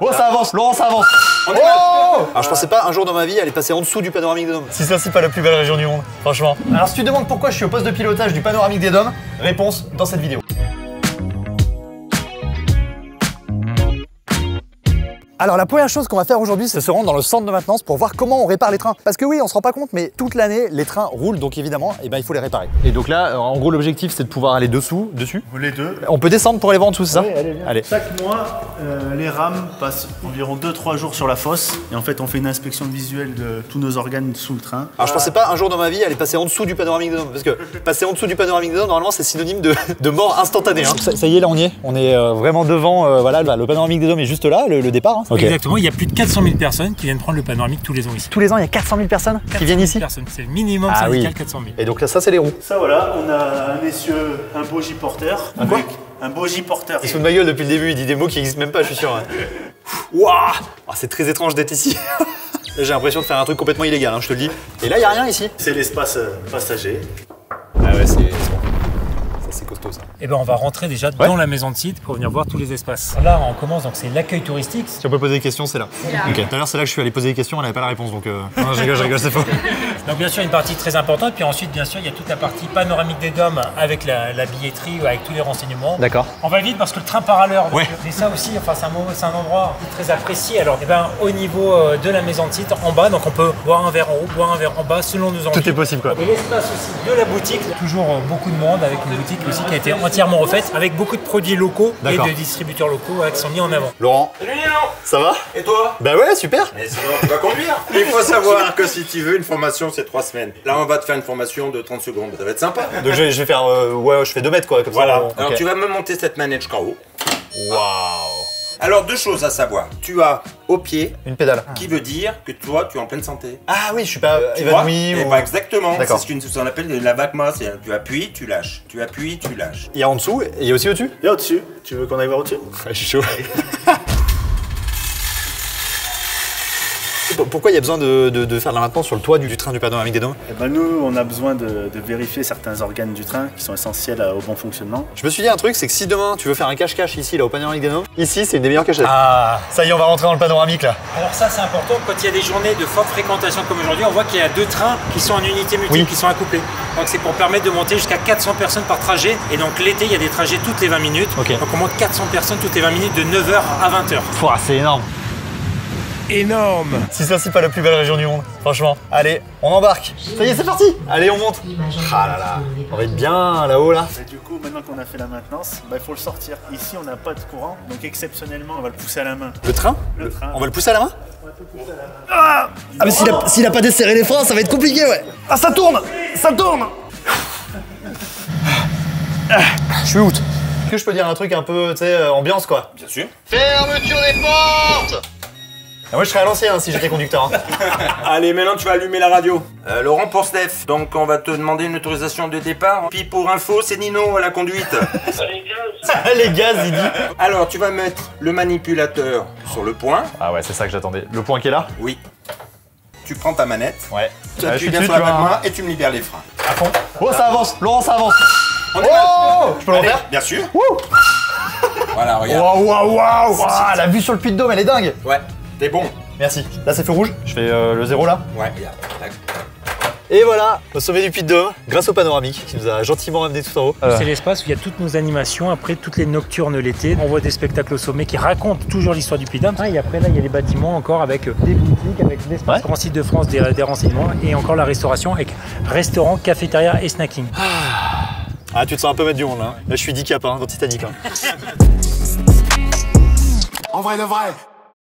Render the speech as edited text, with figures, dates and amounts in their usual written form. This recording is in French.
Oh, ça avance, Laurent, ça avance. Oh alors je pensais pas un jour dans ma vie aller passer en dessous du panoramique des Dômes. Si ça, c'est pas la plus belle région du monde, franchement. Alors si tu te demandes pourquoi je suis au poste de pilotage du panoramique des Dômes, réponse dans cette vidéo. Alors la première chose qu'on va faire aujourd'hui, c'est se rendre dans le centre de maintenance pour voir comment on répare les trains. Parce que oui, on se rend pas compte, mais toute l'année, les trains roulent, donc évidemment, il faut les réparer. Et donc là, en gros, l'objectif, c'est de pouvoir aller dessus. Les deux. On peut descendre pour aller voir en dessous, c'est ça? Oui, allez, viens. Allez. Chaque mois, les rames passent environ 2-3 jours sur la fosse. Et en fait, on fait une inspection visuelle de tous nos organes sous le train. Alors je pensais pas un jour dans ma vie aller passer en dessous du panoramique des Dômes. Parce que passer en dessous du panoramique des Dômes, normalement, c'est synonyme de mort instantanée. Hein. Ça y est, là, on y est. On est vraiment devant, voilà, le panoramique des Dômes est juste là, le départ. Hein. Okay. Exactement, il y a plus de 400 000 personnes qui viennent prendre le panoramique tous les ans ici. Tous les ans, il y a 400 000 personnes qui viennent ici. C'est le minimum syndical, 400 000. Et donc là, ça, c'est les roues. Ça, voilà, on a un essieu, un bogie porteur. Un quoi? Un bogie porteur. Il se fout de ma gueule depuis le début, il dit des mots qui n'existent même pas, je suis sûr. Waouh, c'est très étrange d'être ici. J'ai l'impression de faire un truc complètement illégal, hein, je te le dis. Et là, il n'y a rien ici. C'est l'espace passager. Ah ouais, c'est costaud ça. Et ben on va rentrer déjà dans la maison de site pour venir voir tous les espaces. Là on commence, donc c'est l'accueil touristique. Si on peut poser des questions, c'est là. Ok, tout à l'heure c'est là que je suis allé poser des questions, elle n'avait pas la réponse donc non, je rigole, c'est faux. Donc bien sûr une partie très importante, puis ensuite bien sûr il y a toute la partie panoramique des Dômes avec la billetterie, avec tous les renseignements. D'accord. On va vite parce que le train part à l'heure. Ouais. Mais ça aussi, enfin c'est un endroit très apprécié. Alors au niveau de la maison de site, en bas, donc on peut boire un verre en haut, boire un verre en bas selon nos envies. Tout est possible quoi. Et l'espace aussi de la boutique, toujours beaucoup de monde avec une boutique aussi qui a été entièrement refaite avec beaucoup de produits locaux et de distributeurs locaux qui sont mis en avant. Laurent. Salut Léon. Ça va? Et toi? Bah ouais, super. Mais sinon tu vas conduire. Il faut savoir que si tu veux une formation, c'est 3 semaines. Là on va te faire une formation de 30 secondes. Ça va être sympa. Donc je vais faire, ouais, je fais 2 mètres quoi. Comme voilà. Ça, alors tu vas me monter cette manette jusqu'en haut. Waouh. Alors 2 choses à savoir. Tu as au pied une pédale. Qui veut dire que toi tu es en pleine santé. Ah oui, je suis pas évanoui. Ou... exactement. C'est ce qu'on appelle la VACMA. C'est tu appuies, tu lâches. Tu appuies, tu lâches. Il y a en dessous et il y a aussi au-dessus. Il y a au-dessus. Tu veux qu'on aille voir au-dessus? Je suis chaud. Pourquoi il y a besoin de faire de la maintenance sur le toit du train du panoramique des Dômes? Nous, on a besoin de vérifier certains organes du train qui sont essentiels au bon fonctionnement. Je me suis dit un truc, c'est que si demain tu veux faire un cache-cache ici là au panoramique des Dômes, ici c'est une des meilleures cachettes. Ah, ça y est, on va rentrer dans le panoramique là. Alors ça c'est important, quand il y a des journées de forte fréquentation comme aujourd'hui, on voit qu'il y a 2 trains qui sont en unité multiple, qui sont accouplés. Donc c'est pour permettre de monter jusqu'à 400 personnes par trajet. Et donc l'été, il y a des trajets toutes les 20 minutes. Donc on monte 400 personnes toutes les 20 minutes de 9h à 20h. C'est énorme. Énorme. Si ça, c'est pas la plus belle région du monde, franchement. Allez, on embarque. Ça y est, c'est parti. Allez, on monte. Ah là là, on va être bien là-haut là. Et du coup, maintenant qu'on a fait la maintenance, il faut le sortir. Ici, on n'a pas de courant, donc exceptionnellement, on va le pousser à la main. Le train? Le train. On va le pousser à la main? On va tout pousser à la main. Ah mais s'il a pas desserré les freins, ça va être compliqué, ouais. Ah, ça tourne. Ça tourne. Je suis out. Est-ce que je peux dire un truc un peu, tu sais, ambiance quoi? Bien sûr. Fermeture des portes. Moi je serais à l'ancien si j'étais conducteur. Hein. Allez, maintenant tu vas allumer la radio. Laurent pour Steph, donc on va te demander une autorisation de départ. Puis pour info, c'est Nino à la conduite. Les gaz, il dit. Alors tu vas mettre le manipulateur sur le point. Ah ouais, c'est ça que j'attendais. Le point qui est là? Oui. Tu prends ta manette. Ouais. Tu appuies bien sur la main et tu me libères les freins. À fond. Oh, ça avance. Laurent, ça avance. On est là. Je peux le refaire? Bien sûr. Wouh. Voilà, regarde. Waouh. La vue sur le Puy de Dôme, elle est dingue. Ouais. T'es bon. Merci. Là, c'est feu rouge. Je fais le 0 là. Ouais, regarde. Et voilà, au sommet du Puy de Dôme, grâce au panoramique qui nous a gentiment ramené tout en haut. C'est l'espace où il y a toutes nos animations, après toutes les nocturnes l'été. On voit des spectacles au sommet qui racontent toujours l'histoire du Puy de Dôme. Et après là, il y a les bâtiments encore avec des boutiques, avec l'espace Grand Site de France, des renseignements et encore la restauration avec restaurant, cafétéria et snacking. Ah, tu te sens un peu mettre du monde là. Là, je suis 10 cap dans Titanic. En vrai, le vrai.